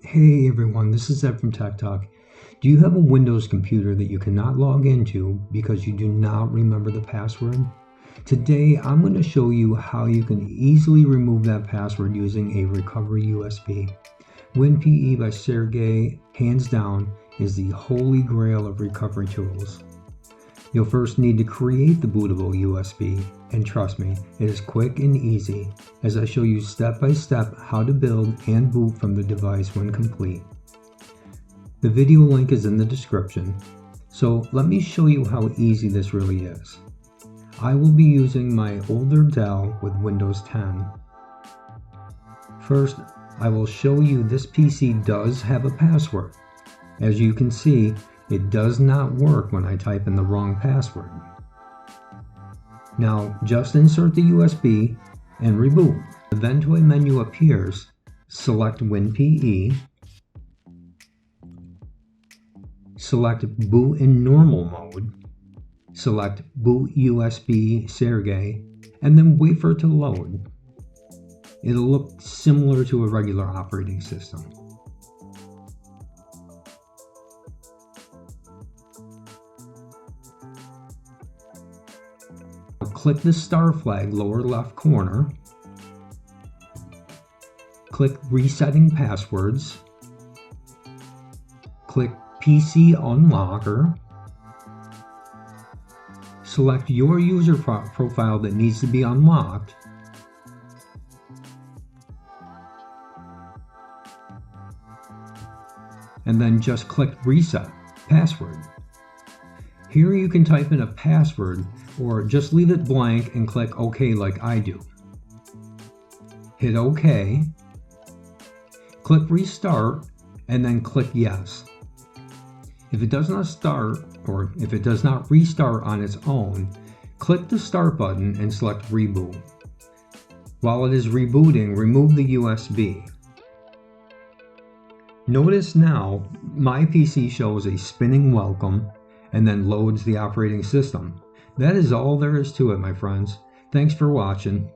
Hey everyone, this is Ed from Tech Talk. Do you have a Windows computer that you cannot log into because you do not remember the password? Today I'm going to show you how you can easily remove that password using a recovery USB. WinPe by Sergei, hands down, is the holy grail of recovery tools. You'll first need to create the bootable USB, and trust me, it is quick and easy as I show you step by step how to build and boot from the device when complete. The video link is in the description, so let me show you how easy this really is. I will be using my older Dell with Windows 10. First, I will show you this PC does have a password. As you can see, it does not work when I type in the wrong password. Now, just insert the USB and reboot. The Ventoy menu appears. Select WinPe. Select Boot in Normal Mode. Select Boot USB Sergei, and then wait for it to load. It'll look similar to a regular operating system. Click the star flag lower left corner. Click Resetting Passwords. Click PC Unlocker. Select your user profile that needs to be unlocked. And then just click Reset Password. Here you can type in a password or just leave it blank and click OK like I do. Hit OK. Click Restart and then click Yes. If it does not start or if it does not restart on its own, click the Start button and select Reboot. While it is rebooting, remove the USB. Notice now my PC shows a spinning welcome and then loads the operating system. That is all there is to it, my friends. Thanks for watching.